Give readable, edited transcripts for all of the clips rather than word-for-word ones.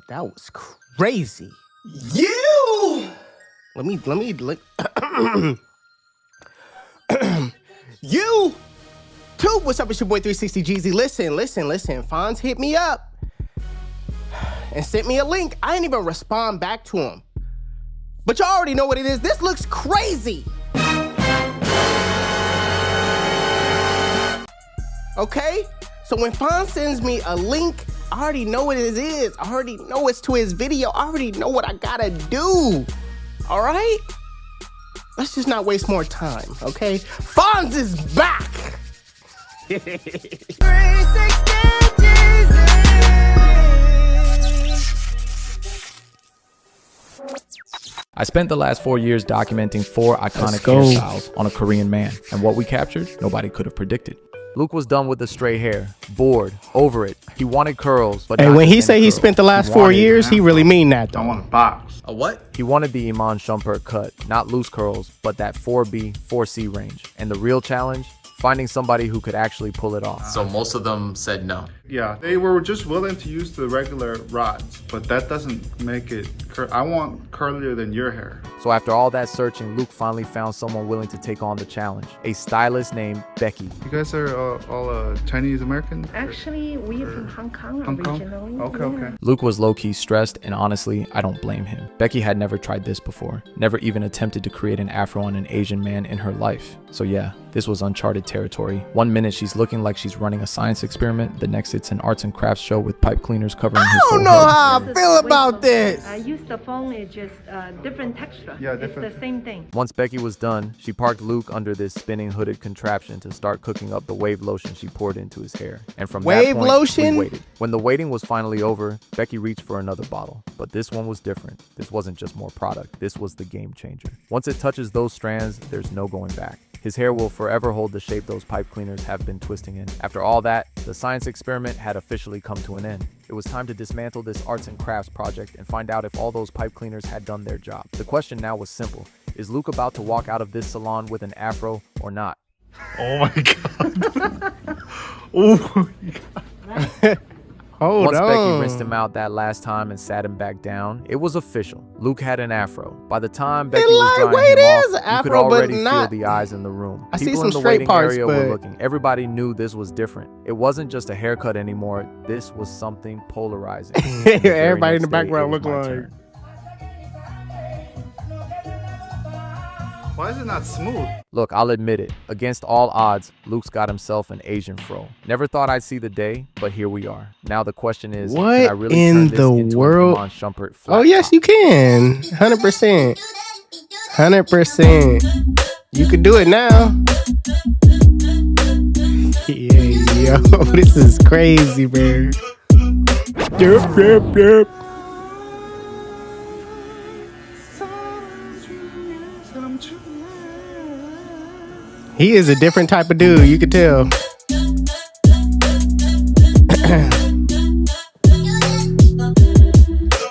That was crazy. Let me you too. What's up? It's your boy 360 Jeezy. Listen. Fonz hit me up and sent me a link. I didn't even respond back to him. But y'all already know what it is. This looks crazy. Okay? So when Fonz sends me a link, I already know what it is. I already know it's to his video. I already know what I gotta do. All right? Let's just not waste more time, okay? Fonz is back! I spent the last 4 years documenting 4 iconic hairstyles on a Korean man, and what we captured, nobody could have predicted. Luke was done with the straight hair, bored, over it. He wanted curls, but and when he say he spent the last 4 years, he really mean that though. I want a box. A what? He wanted the Iman Shumpert cut, not loose curls, but that 4B, 4C range. And the real challenge? Finding somebody who could actually pull it off. So most of them said no. Yeah, they were just willing to use the regular rods, but that doesn't make it I want curlier than your hair. So after all that searching, Luke finally found someone willing to take on the challenge. A stylist named Becky. You guys are all Chinese American? Actually, we're from Hong Kong originally. Okay. Luke was low-key stressed, and honestly, I don't blame him. Becky had never tried this before, never even attempted to create an afro on an Asian man in her life. So yeah, this was uncharted territory. One minute she's looking like she's running a science experiment, the next it's an arts and crafts show with pipe cleaners covering his whole I don't know head. how I feel about this. I use the phone, it's just different texture. Yeah, it's different. the same thing. Once Becky was done, she parked Luke under this spinning hooded contraption to start cooking up the wave lotion she poured into his hair. And from that point, lotion? we waited. When the waiting was finally over, Becky reached for another bottle. But this one was different. This wasn't just more product. This was the game changer. Once it touches those strands, there's no going back. His hair will forever hold the shape those pipe cleaners have been twisting in. After all that, the science experiment had officially come to an end. It was time to dismantle this arts and crafts project and find out if all those pipe cleaners had done their job. The question now was simple. Is Luke about to walk out of this salon with an afro or not? Oh my god. Oh my god. Once Becky rinsed him out that last time and sat him back down, it was official. Luke had an afro. By the time Becky was drying him off, you could already feel the eyes in the room. I see People some in the straight waiting parts, area but were looking. Everybody knew this was different. It wasn't just a haircut anymore. This was something polarizing. Everybody in the background looked like. Why is it not smooth? Look, I'll admit it. Against all odds, Luke's got himself an Asian fro. Never thought I'd see the day, but here we are. Now the question is, can I really turn this into an Iman Shumpert flat Oh yes, top? you can. 100%. 100%. You could do it now. Yeah, yo, this is crazy, man. Yep. He is a different type of dude, you could tell.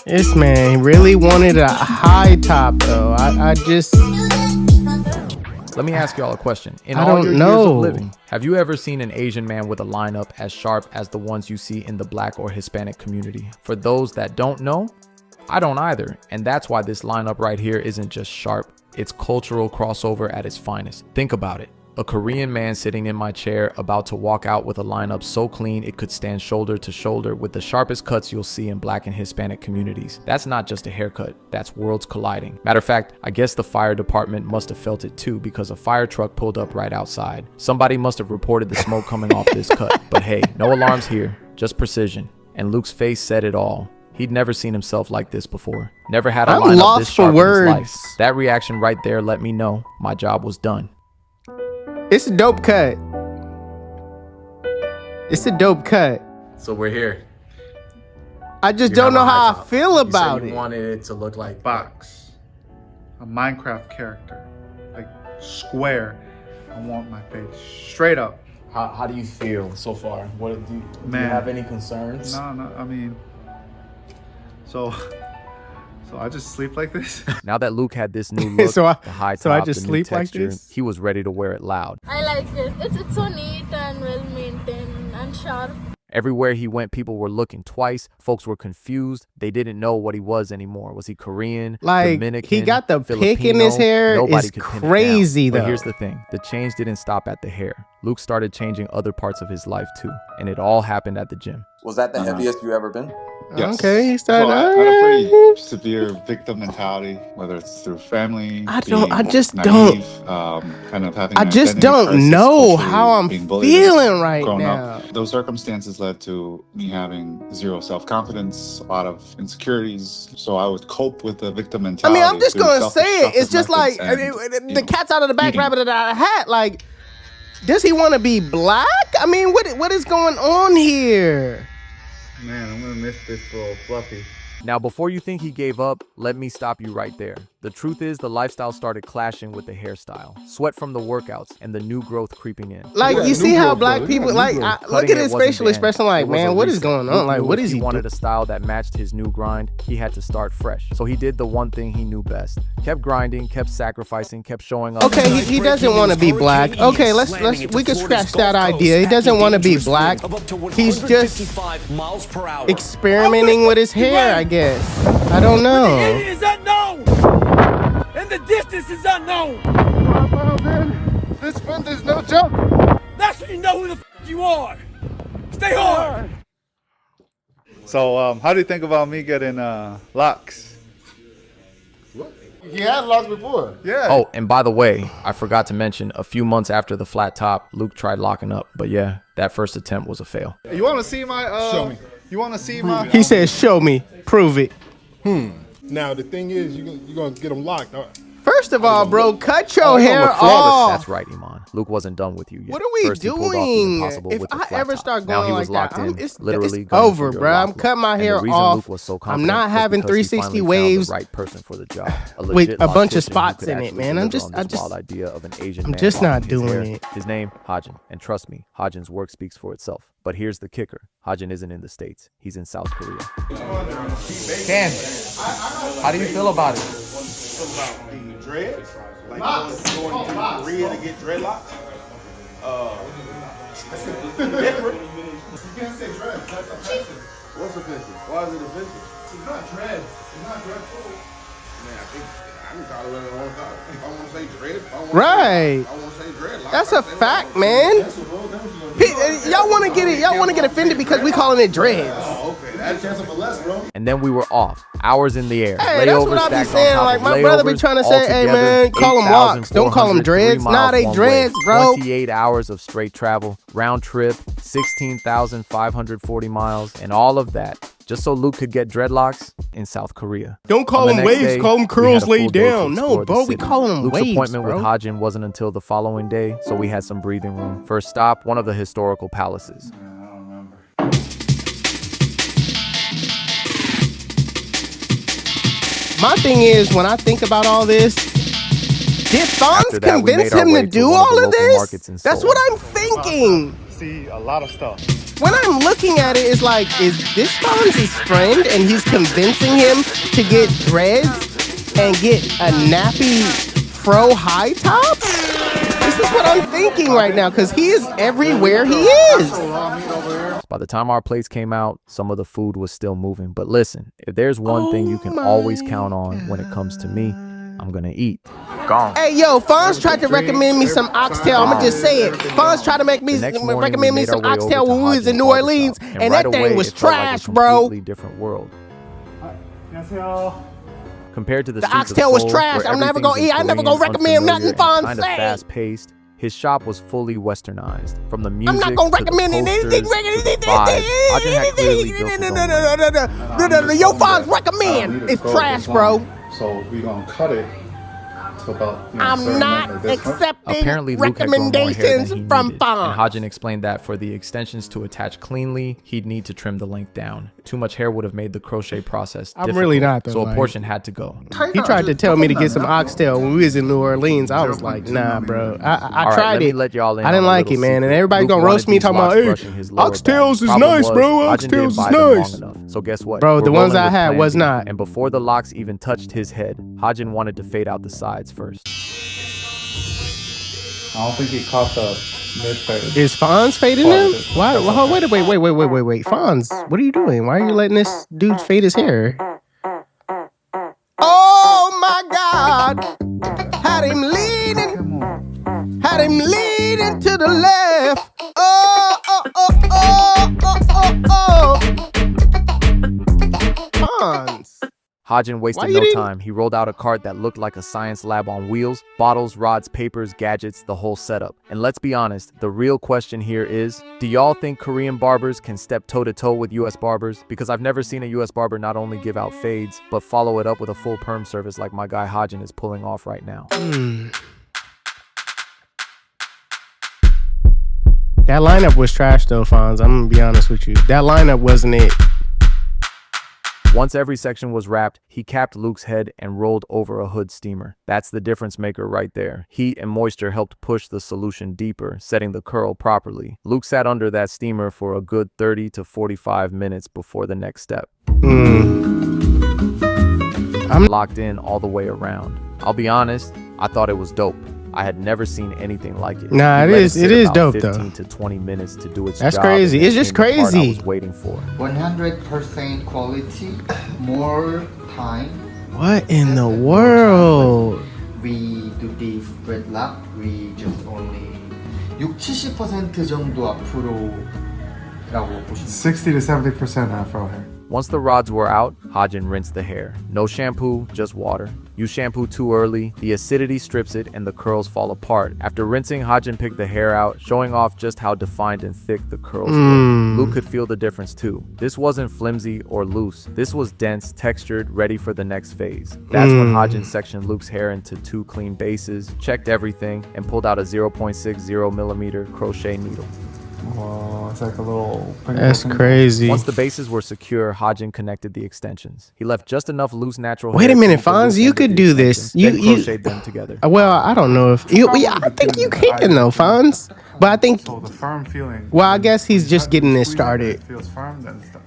This man really wanted a high top, though. I just... Let me ask y'all a question. In I all don't your years know. of living, have you ever seen an Asian man with a lineup as sharp as the ones you see in the Black or Hispanic community? For those that don't know, I don't either. And that's why this lineup right here isn't just sharp. It's cultural crossover at its finest. Think about it. A Korean man sitting in my chair about to walk out with a lineup so clean it could stand shoulder to shoulder with the sharpest cuts you'll see in Black and Hispanic communities. That's not just a haircut, that's worlds colliding. Matter of fact, I guess the fire department must have felt it too because a fire truck pulled up right outside. Somebody must have reported the smoke coming off this cut. But hey, no alarms here, just precision. And Luke's face said it all. He'd never seen himself like this before. Never had a lineup this sharp in his life. That reaction right there let me know my job was done. It's a dope cut. It's a dope cut. So we're here. I just don't know how I feel about You it. wanted it to look like Box. A Minecraft character. Like square. I want my face straight up. How do you feel so far? What do you Man. have any concerns? No, I mean, so I just sleep like this. Now that Luke had this new look, the high top, so I just the new sleep like texture, this? he was ready to wear it loud. I like it. It's so neat and well maintained and sharp. Everywhere he went, people were looking twice. Folks were confused. They didn't know what he was anymore. Was he Korean, Like, Dominican, he got the Filipino? pick in his hair. Nobody It's could pin crazy, it down. though. But here's the thing. The change didn't stop at the hair. Luke started changing other parts of his life too. And it all happened at the gym. Was that the heaviest you ever been? Yes. Okay, he started. So I had a pretty severe victim mentality, whether it's through family. I being just naive, kind of having. I an just identity don't crisis, know culturally how I'm being bullied feeling right growing now. up. Those circumstances led to me having zero self-confidence, a lot of insecurities. So I would cope with the victim I mentality. mean, I'm just through gonna say it. It's self-destructive just like methods and, the cat's out of the bag, eating. rabbit out of the hat. Like, does he want to be black? I mean, what is going on here? Man, I'm gonna miss this little fluffy. Now, before you think he gave up, let me stop you right there. The truth is, the lifestyle started clashing with the hairstyle, sweat from the workouts, and the new growth creeping in. Like, you see how black people like? Look Cutting at it his wasn't facial the end. expression. Like, It was man, a what is reset. going on? Luke Like, knew what if is he wanted doing? a style that matched his new grind, he had to start fresh. So he did the one thing he knew best. Kept grinding, kept sacrificing, kept showing up. Okay, he doesn't want to be black. Okay, we could scratch that idea. He doesn't want to be black. He's just experimenting with his hair, I guess. I don't know. is unknown, and the distance is unknown. This sprint is no joke. That's when you know who the you are. Stay hard. So, how do you think about me getting locks? He had locks before. Yeah. Oh, and by the way, I forgot to mention, a few months after the flat top, Luke tried locking up. But yeah, that first attempt was a fail. You want to see my? Show me. You want to see my? He says, "Show me, prove it." Now the thing is, you're gonna get them locked. First of all, bro, cut your hair That's off. right, Iman. Luke wasn't done with you yet. What are we First, he pulled off the doing? impossible If with the I flat ever top. start Now going he like was locked that, in, it's literally it's gunning for over, your bro. I'm lock cutting my look. hair And the reason off. Luke was so I'm confident not was having because he 360 finally found waves the right person for the job. A with legit a bunch of loctician who spots could in it, actually man. I'm deliver just- on this wild idea of an Asian I'm man just not locking his doing hair. it. His name, Hajin. And trust me, Hajin's work speaks for itself. But here's the kicker. Hajin isn't in the States. He's in South Korea. Ken, how do you feel about it? Dreads? Like going to Korea to get dreadlocks? Different. You can't say dreads. That's offensive. What's offensive? Why is it offensive? It's not dreads. It's not dread full. Man, I can call it whatever I want to call it. If I want to say dreads, if I want to Right. I want to say dreadlocks. That's a fact, man. Y'all want to get it? Y'all want to get offended because we calling it dreads? Oh, okay. That's chance of a less, bro. And then we were off. Hours in the air. Hey, that's what I be stacked on saying. top Like of my brother be layovers, trying to say, "Hey altogether, man, call them locks. Don't call them 8,403 dreads." Nah, miles they one dreads, way. bro. 28 hours of straight travel, round trip, 16,540 miles, and all of that just so Luke could get dreadlocks in South Korea. Don't call On the them next waves. day, Call them we curls had a full laid day to down. No, explore the bro, we city. calling them Luke's waves, appointment bro. with Hajin wasn't until the following day, so we had some breathing room. First stop, one of the historical palaces. I don't remember. My thing is, when I think about all this, did Fonz After that, we convince made our him way to to do one of the all of local this? markets in That's Seoul. what I'm thinking. See a lot of stuff. When I'm looking at it, it's like, is this Fonz's friend and he's convincing him to get dreads and get a nappy fro high top? This is what I'm thinking right now, because he is everywhere he is. By the time our plates came out, some of the food was still moving. But listen, if there's one thing you can always count on when it comes to me, I'm gonna eat. Gone. Hey, yo, Fonz tried to recommend me some oxtail. I'm gonna just say it. Fonz tried to make me The next morning, recommend we me made some our way oxtail over to when we was in Hajin's New barbershop, Orleans, and and right that thing away, was it felt like a trash, bro. completely different world. Compared to the streets oxtail of was Seoul, trash. where I'm never gonna everything's eat. I never Korean, gonna recommend nothing unfamiliar, and Fonz kinda say. fast-paced. His shop was fully westernized. From the music I'm not gonna to the recommend anything. posters to the vibe, Hajin had clearly built his own lane. Yo, Fonz, recommend. It's trash, bro. So we gonna cut it to about. I'm not accepting Apparently, Luke had grown more hair recommendations than he from needed, and Fonz. Hajin explained that for the extensions to attach cleanly, he'd need to trim the length down. Too much hair would have made the crochet process I'm difficult, really not, though, so a like- portion had to go. He tried to tell me to get some oxtail when we was in New Orleans. I was like, nah, bro. I All right, tried let me it. let y'all in I on didn't a like little it, man. And secret. everybody Luke gonna wanted roast me these talking locks about, hey, brushing his lower oxtails back. is Problem nice, was, bro. Hajin Oxtails didn't is buy them long nice. enough. So guess what? Bro, the We're ones rolling I with had Plan was B. not. And before the locks even touched his head, Hajin wanted to fade out the sides first. I don't think he caught the Mid-fade. Is Fonz fading him? Why? Well, wait. Fonz, what are you doing? Why are you letting this dude fade his hair? Oh my God! Had him leaning to the left. Oh. Fonz. Hodgen wasted no time. He rolled out a cart that looked like a science lab on wheels, bottles, rods, papers, gadgets, the whole setup. And let's be honest, the real question here is, do y'all think Korean barbers can step toe-to-toe with US barbers? Because I've never seen a US barber not only give out fades, but follow it up with a full perm service like my guy Hodgen is pulling off right now. That lineup was trash though, Fonz. I'm gonna be honest with you. That lineup wasn't it. Once every section was wrapped, he capped Luke's head and rolled over a hood steamer. That's the difference maker right there. Heat and moisture helped push the solution deeper, setting the curl properly. Luke sat under that steamer for a good 30 to 45 minutes before the next step. I'm locked in all the way around. I'll be honest, I thought it was dope. I had never seen anything like it. Nah, it is dope though. 15 to 20 minutes to do its That's job. That's crazy. It's just crazy. I was waiting for 100% quality, more time. What in the world? We do the dreadlock. We just only 60-70% 정도 앞으로라고 보시면 60 to 70% afro hair. Once the rods were out, Hodgen rinsed the hair. No shampoo, just water. You shampoo too early, the acidity strips it and the curls fall apart. After rinsing, Hodgen picked the hair out, showing off just how defined and thick the curls were. Luke could feel the difference too. This wasn't flimsy or loose. This was dense, textured, ready for the next phase. That's when Hodgen sectioned Luke's hair into 2 clean bases, checked everything, and pulled out a 0.60 millimeter crochet needle. Oh, it's like a little... That's crazy. Once the bases were secure, Hodgen connected the extensions. He left just enough loose natural hair. Wait a minute, Fonz, you could do this. You crochet them together. Well, I don't know if I think you can though, Fonz. But I think so the firm feeling. Well, I guess he's just getting this started. It feels firm, then it's done.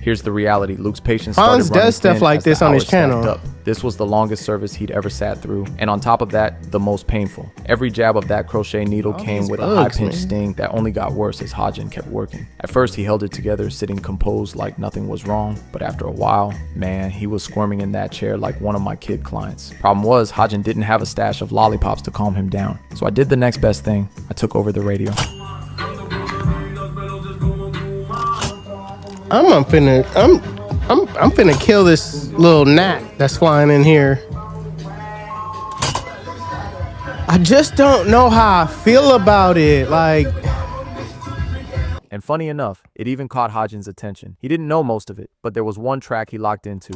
Here's the reality. Luke's patience started Fonz running does stuff thin like as the this on his hours stacked channel. up. This was the longest service he'd ever sat through, and on top of that, the most painful. Every jab of that crochet needle came with a high-pitched sting that only got worse as Hodgen kept working. At first, he held it together, sitting composed like nothing was wrong, but after a while, man, he was squirming in that chair like one of my kid clients. Problem was, Hodgen didn't have a stash of lollipops to calm him down, so I did the next best thing. I took over the radio. I'm finna kill this little gnat that's flying in here. I just don't know how I feel about it. Like, and funny enough, it even caught Hodgen's attention. He didn't know most of it, but there was one track he locked into.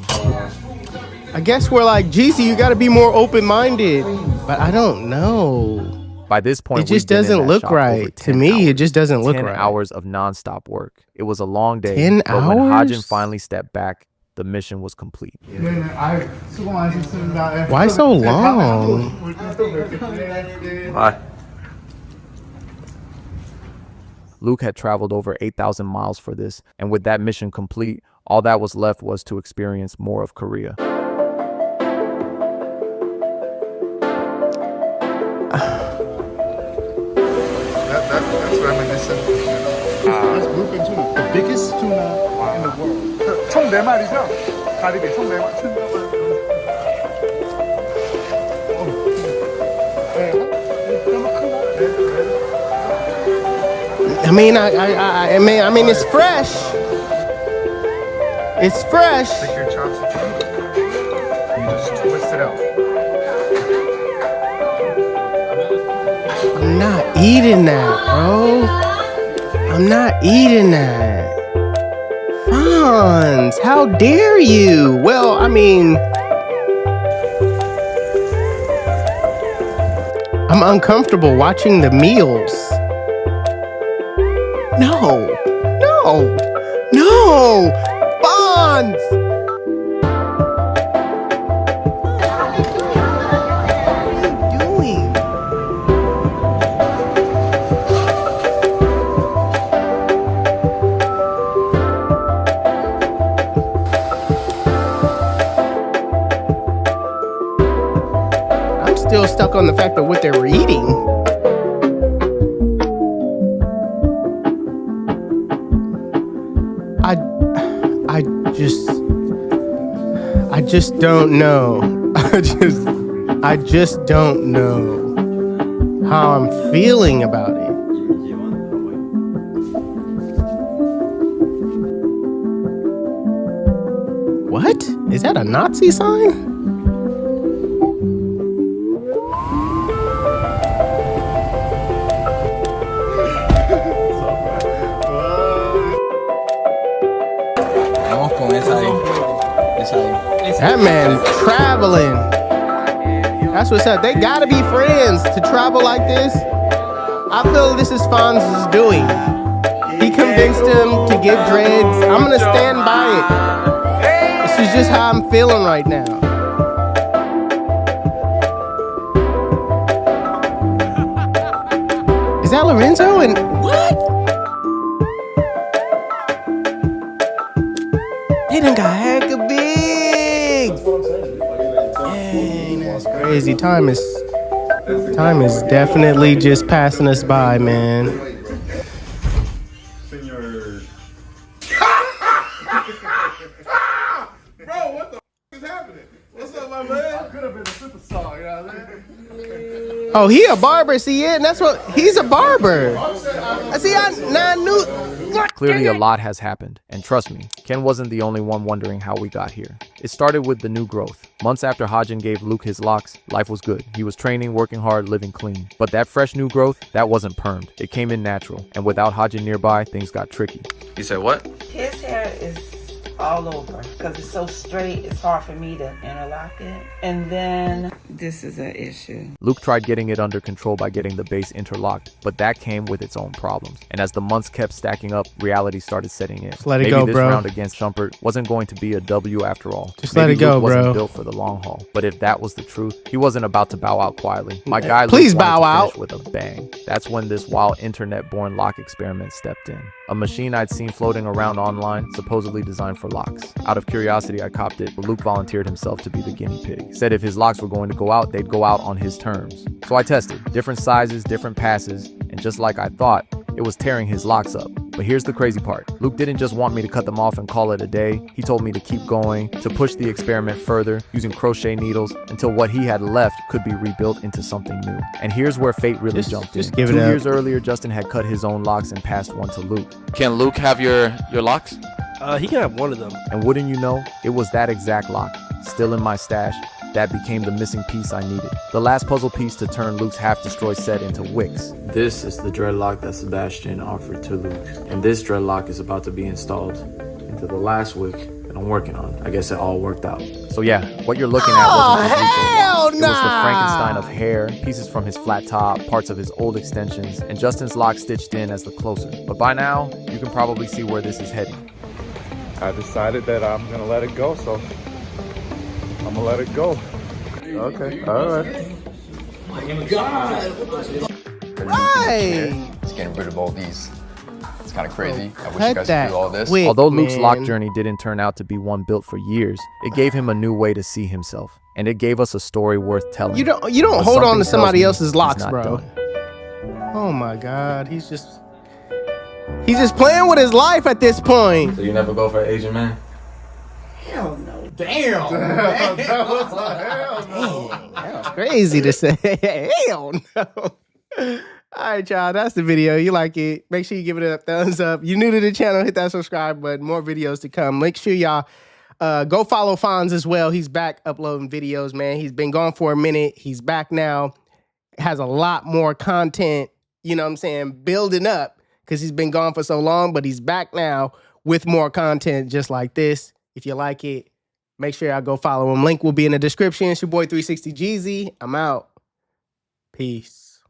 I guess we're like, Jeezy, you gotta be more open-minded. But I don't know. By this point, it just doesn't look right. To me, it just doesn't look right. 10 hours of nonstop work. It was a long day. 10 but hours? when Hodgen finally stepped back, the mission was complete. Why so long? Hi. Luke had traveled over 8,000 miles for this, and with that mission complete, all that was left was to experience more of Korea. That's reminiscent. That's bluefin tuna, the biggest tuna in the world. 총 4마리죠? 가리비 총 4마리. I mean, it's fresh. It's fresh. Take your chopstick. You just twist it out. I'm not eating that, bro. I'm not eating that. Fonz, how dare you? Well, I mean, I'm uncomfortable watching the meals. No, Fonz! Still stuck on the fact of what they were eating. I just don't know. I just don't know how I'm feeling about it. What? Is that a Nazi sign? That man traveling. That's what's up. They gotta be friends to travel like this. I feel this is Fonz's doing. He convinced him to get dreads. I'm gonna stand by it. This is just how I'm feeling right now. Is that Lorenzo? And what? They done got hecka big. Dang, that's crazy. Time is definitely just passing us by, man. Senor. Bro, what the is happening? What's up, my man? I could have been a superstar, you know what I'm Oh, he a barber. See it? That's what he's a barber. I see. I knew. Clearly a lot has happened, and trust me, Ken wasn't the only one wondering how we got here. It started with the new growth. Months after Hajin gave Luke his locks, life was good. He was training, working hard, living clean. But that fresh new growth, that wasn't permed. It came in natural, and without Hajin nearby, things got tricky. You said what? His hair is all over because it's so straight, it's hard for me to interlock it. And then this is an issue. Luke tried getting it under control by getting the base interlocked, but that came with its own problems. And as the months kept stacking up, reality started setting in. Just let it Maybe go, this bro. round against Shumpert wasn't going to be a W after all. Just Maybe let it go, Luke wasn't bro. built for the long haul. But if that was the truth, he wasn't about to bow out quietly. My guy Please Luke wanted bow to finish out. with a bang. That's when this wild internet-born lock experiment stepped in. A machine I'd seen floating around online, supposedly designed for locks. Out of curiosity, I copped it, but Luke volunteered himself to be the guinea pig. Said if his locks were going to go out, they'd go out on his terms. So I tested. Different sizes, different passes, and just like I thought, it was tearing his locks up. But here's the crazy part. Luke didn't just want me to cut them off and call it a day. He told me to keep going, to push the experiment further, using crochet needles, until what he had left could be rebuilt into something new. And here's where fate really jumped in. give it 2 up. years earlier, Justin had cut his own locks and passed one to Luke. Can Luke have your locks? He can have one of them. And wouldn't you know, it was that exact lock, still in my stash, that became the missing piece I needed. The last puzzle piece to turn Luke's half-destroyed set into wicks. This is the dreadlock that Sebastian offered to Luke. And this dreadlock is about to be installed into the last wick that I'm working on. I guess it all worked out. So yeah, what you're looking at wasn't just Luke's old hell locks. It was the nah. Frankenstein of hair, pieces from his flat top, parts of his old extensions, and Justin's lock stitched in as the closer. But by now, you can probably see where this is heading. I decided that I'm gonna let it go, so I'm gonna let it go. Okay, all right. Right. Just getting rid of all these. It's kind of crazy. I wish you Cut guys that could do all this. quick, Although Luke's man. lock journey didn't turn out to be one built for years, it gave him a new way to see himself, and it gave us a story worth telling. You don't But hold on something to tells somebody me else's he's locks, not bro. done. Oh my God, he's just playing with his life at this point. So you never go for an Asian man? Hell no. Damn. That's crazy to say. Hell no. All right, y'all. That's the video. You like it? Make sure you give it a thumbs up. You new to the channel, hit that subscribe button. More videos to come. Make sure y'all go follow Fonz as well. He's back uploading videos, man. He's been gone for a minute. He's back now. Has a lot more content, you know what I'm saying, building up because he's been gone for so long, but he's back now with more content just like this. If you like it, make sure y'all go follow him. Link will be in the description. It's your boy 360 Jeezy. I'm out. Peace.